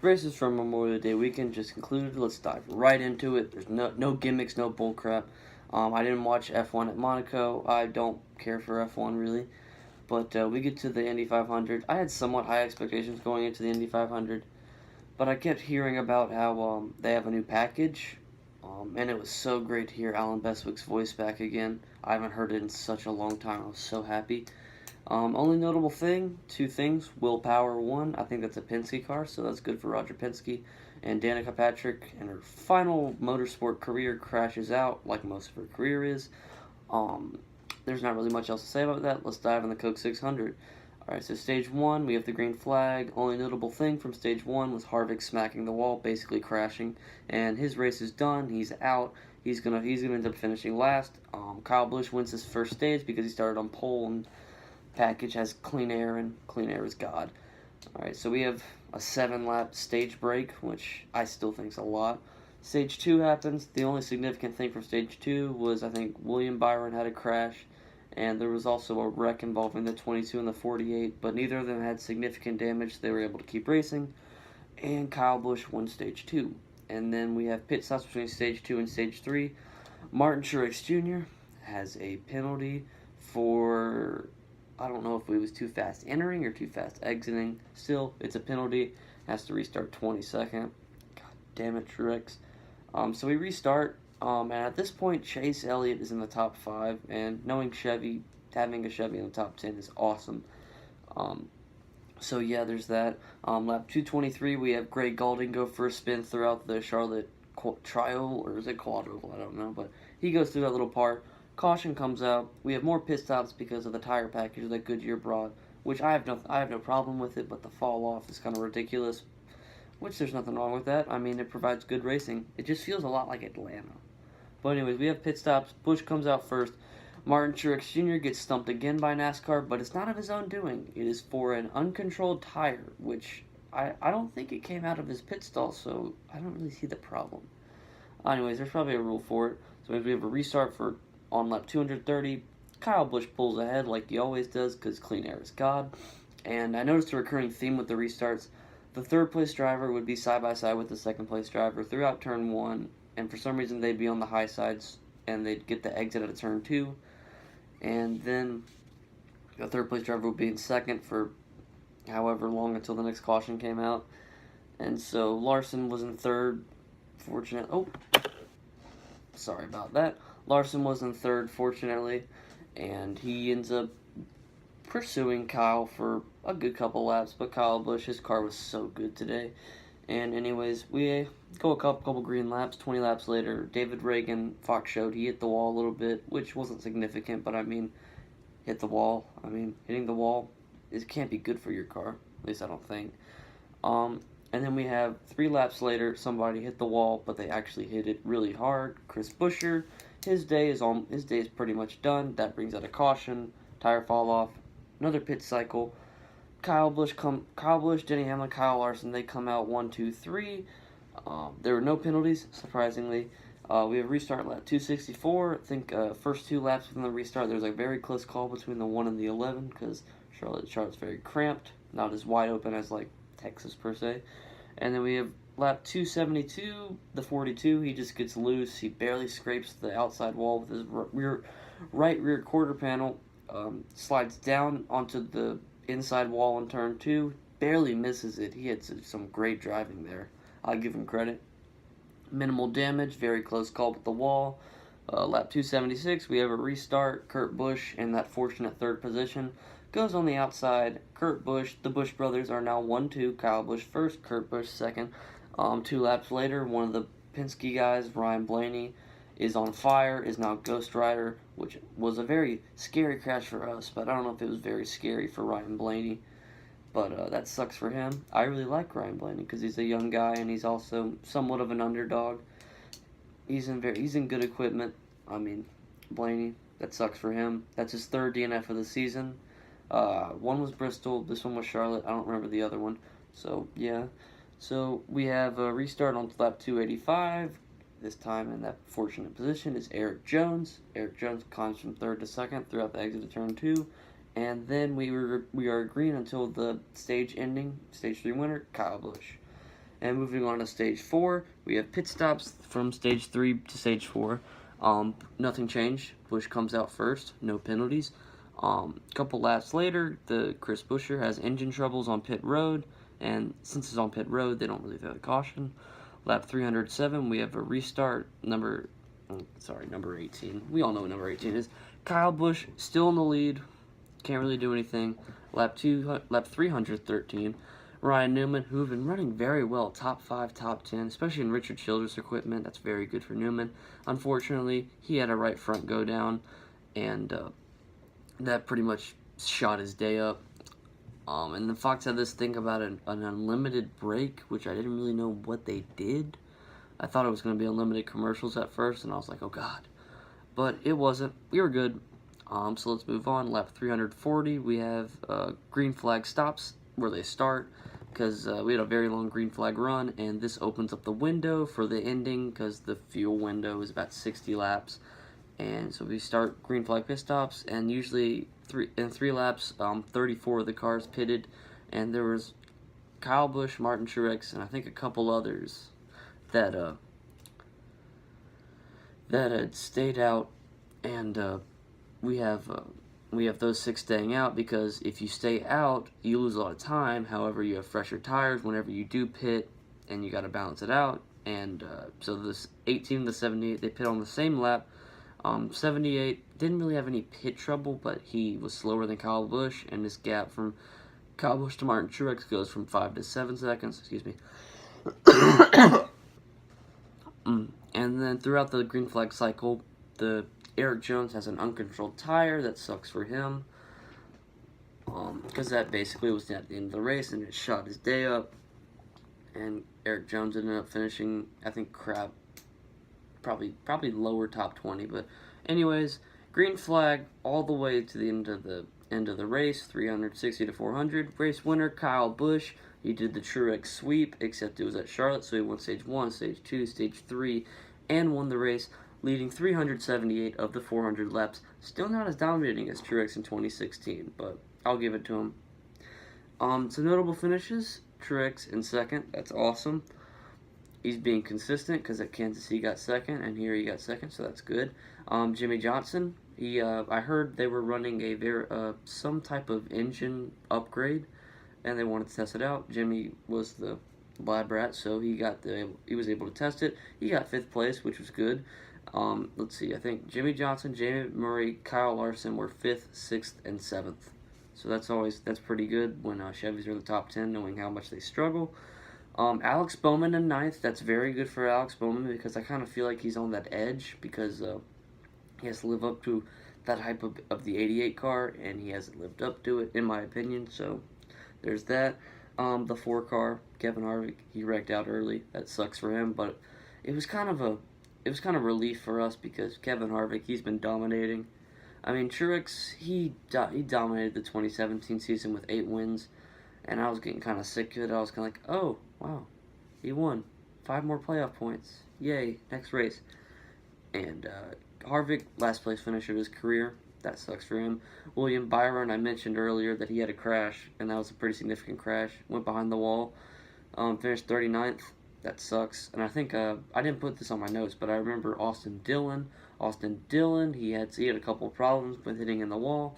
Races from Memorial Day weekend just concluded. Let's dive right into it. There's no gimmicks, no bullcrap. I didn't watch F1 at Monaco. I don't care for F1 really. But we get to the Indy 500. I had somewhat high expectations going into the Indy 500, but I kept hearing about how they have a new package, and it was so great to hear Alan Bestwick's voice back again. I haven't heard it in such a long time. I was so happy. Only notable thing, two things. Will Power won. I think that's a Penske car, so that's good for Roger Penske. And Danica Patrick, in her final motorsport career, crashes out, like most of her career is. Um, there's not really much else to say about that. Let's dive in the Coke 600. Alright, so stage one, we have the green flag. Only notable thing from stage one was Harvick smacking the wall, basically crashing. And his race is done. He's out. He's gonna end up finishing last. Kyle Busch wins his first stage because he started on pole, and package has clean air, and clean air is God. Alright, so we have a 7-lap stage break, which I still think is a lot. Stage 2 happens. The only significant thing from stage 2 was I think William Byron had a crash, and there was also a wreck involving the 22 and the 48, but neither of them had significant damage. They were able to keep racing, and Kyle Busch won stage 2. And then we have pit stops between stage 2 and stage 3. Martin Truex Jr. has a penalty for, I don't know if it was too fast entering or too fast exiting. Still, it's a penalty. Has to restart 22nd. God damn it, Truex. So we restart. And at this point, Chase Elliott is in the top 5. And knowing Chevy, having a Chevy in the top 10 is awesome. So yeah, there's that. Lap 223, we have Greg Galding go for a spin throughout the Charlotte Trial, or is it Quadroval? I don't know. But he goes through that little part. Caution comes out. We have more pit stops because of the tire package that Goodyear brought, which I have no problem with it, but the fall off is kind of ridiculous. Which there's nothing wrong with that. I mean, it provides good racing. It just feels a lot like Atlanta. But anyways, we have pit stops. Busch comes out first. Martin Truex Jr. gets stumped again by NASCAR, but it's not of his own doing. It is for an uncontrolled tire, which I don't think it came out of his pit stall, so I don't really see the problem. Anyways, there's probably a rule for it. So we have a restart for on lap 230. Kyle Busch pulls ahead like he always does because clean air is God. And I noticed a recurring theme with the restarts. The third place driver would be side by side with the second place driver throughout turn 1, and for some reason they'd be on the high sides and they'd get the exit out of turn 2. And then the third place driver would be in second for however long until the next caution came out. And so Larson was in third, sorry about that. Larson was in third, fortunately, and he ends up pursuing Kyle for a good couple laps, but Kyle Busch, his car was so good today. And anyways, we go a couple green laps. 20 laps later, David Reagan, Fox showed he hit the wall a little bit, which wasn't significant, but I mean, hit the wall. I mean, hitting the wall, it can't be good for your car. At least I don't think. And then we have 3 laps later, somebody hit the wall, but they actually hit it really hard. Chris Buescher, his day is pretty much done. That brings out a caution, tire fall off, another pit cycle. Kyle Busch, Denny Hamlin, Kyle Larson, they come out 1, 2, 3. There were no penalties, surprisingly. We have restart lap 264. I think first 2 laps within the restart, there's a very close call between the 1 and the 11 because Charlotte's very cramped, not as wide open as like Texas per se. And then we have lap 272, the 42. He just gets loose. He barely scrapes the outside wall with his right rear quarter panel. Slides down onto the inside wall in turn 2. Barely misses it. He had some great driving there. I'll give him credit. Minimal damage, very close call with the wall. Lap 276, we have a restart. Kurt Busch in that fortunate third position goes on the outside. Kurt Busch, the Busch brothers are now 1-2. Kyle Busch first, Kurt Busch second. 2 laps later, one of the Penske guys, Ryan Blaney, is on fire, is now Ghost Rider, which was a very scary crash for us, but I don't know if it was very scary for Ryan Blaney. But that sucks for him. I really like Ryan Blaney because he's a young guy and he's also somewhat of an underdog. He's in good equipment. I mean, Blaney, that sucks for him. That's his 3rd DNF of the season. One was Bristol, this one was Charlotte. I don't remember the other one. So, yeah. So, we have a restart on lap 285. This time in that fortunate position is Eric Jones. Eric Jones climbs from 3rd to 2nd throughout the exit of turn 2. And then we are green until the stage ending. Stage 3 winner, Kyle Busch. And moving on to stage 4, we have pit stops from stage 3 to stage 4. Nothing changed. Busch comes out first, no penalties. A couple laps later, the Chris Buescher has engine troubles on pit road, and since it's on pit road, they don't really throw the caution. Lap 307, we have a restart. Number 18. We all know what number 18 is. Kyle Busch still in the lead, can't really do anything. Lap 313. Ryan Newman, who have been running very well, top 5, top 10, especially in Richard Childress equipment. That's very good for Newman. Unfortunately, he had a right front go down, and that pretty much shot his day up. And the Fox had this thing about an unlimited break, which I didn't really know what they did. I thought it was going to be unlimited commercials at first, and I was like, oh god. But it wasn't. We were good. So let's move on. Lap 340, we have green flag stops where they start, because we had a very long green flag run, and this opens up the window for the ending, because the fuel window is about 60 laps. And so we start green flag pit stops, and usually in 3 laps, 34 of the cars pitted, and there was Kyle Busch, Martin Truex, and I think a couple others that had stayed out, and we have those 6 staying out, because if you stay out, you lose a lot of time. However, you have fresher tires whenever you do pit, and you got to balance it out. And so this 18 to 78, they pit on the same lap. 78 didn't really have any pit trouble, but he was slower than Kyle Busch, and this gap from Kyle Busch to Martin Truex goes from 5 to 7 seconds. Excuse me. And then throughout the green flag cycle, Eric Jones has an uncontrolled tire. That sucks for him, because that basically was at the end of the race, and it shot his day up. And Eric Jones ended up finishing, I think, probably lower top 20. But anyways, green flag all the way to the end of the race, 360 to 400. Race winner Kyle Busch. He did the Truex sweep, except it was at Charlotte, so he won stage 1, stage 2, stage 3, and won the race, leading 378 of the 400 laps. Still not as dominating as Truex in 2016, but I'll give it to him. Some notable finishes. Truex in second. That's awesome. He's being consistent, because at Kansas he got second, and here he got second, so that's good. Jimmie Johnson. I heard they were running some type of engine upgrade, and they wanted to test it out. Jimmy was the lab rat, so he was able to test it. He got 5th place, which was good. Let's see, I think Jimmie Johnson, Jamie Murray, Kyle Larson were 5th, 6th, and 7th. So that's pretty good when Chevys are in the top 10, knowing how much they struggle. Alex Bowman in 9th. That's very good for Alex Bowman, because I kind of feel like he's on that edge, because he has to live up to that hype of the 88 car, and he hasn't lived up to it, in my opinion. So there's that. The 4 car, Kevin Harvick, he wrecked out early. That sucks for him, but it was kind of relief for us, because Kevin Harvick, he's been dominating. I mean, Truex, he dominated the 2017 season with 8 wins, and I was getting kind of sick of it. I was kind of like, oh, wow, he won 5 more playoff points. Yay, next race. And Harvick, last place finish of his career. That sucks for him. William Byron, I mentioned earlier that he had a crash, and that was a pretty significant crash. Went behind the wall. Finished 39th. That sucks. And I think, I didn't put this on my notes, but I remember Austin Dillon. He had a couple of problems with hitting in the wall,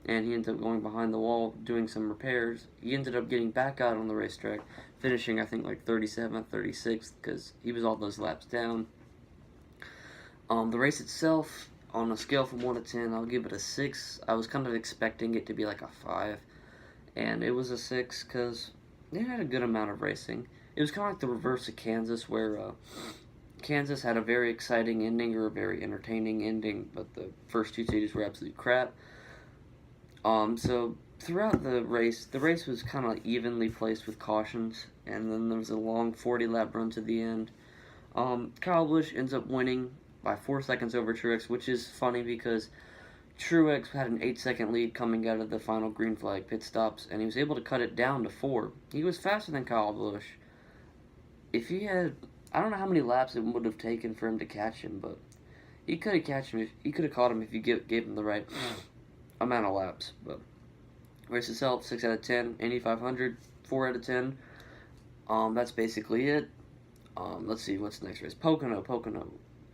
and he ended up going behind the wall, doing some repairs. He ended up getting back out on the racetrack, finishing, I think, like 37th, 36th, because he was all those laps down. The race itself, on a scale from 1 to 10, I'll give it a 6. I was kind of expecting it to be like a 5, and it was a 6, because they had a good amount of racing. It was kind of like the reverse of Kansas, where Kansas had a very exciting ending, or a very entertaining ending, but the first 2 stages were absolute crap. So throughout the race was kind of evenly placed with cautions, and then there was a long 40-lap run to the end. Kyle Busch ends up winning by 4 seconds over Truex, which is funny because Truex had an 8-second lead coming out of the final green flag pit stops, and he was able to cut it down to 4. He was faster than Kyle Busch. If he had, I don't know how many laps it would have taken for him to catch him, but he could have caught him if you gave him the right amount of laps. But race itself, 6 out of 10, Indy 500, 4 out of 10. That's basically it. Let's see what's the next race. Pocono.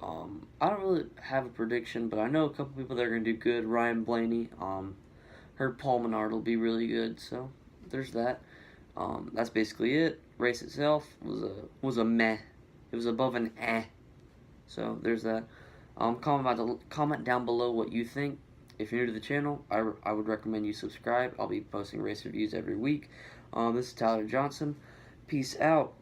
I don't really have a prediction, but I know a couple people that are gonna do good. Ryan Blaney. Heard Paul Menard will be really good. So there's that. That's basically it. Race itself was a meh. It was above an eh. So there's that. Comment down below what you think. If you're new to the channel, I would recommend you subscribe. I'll be posting race reviews every week. This is Tyler Johnson. Peace out.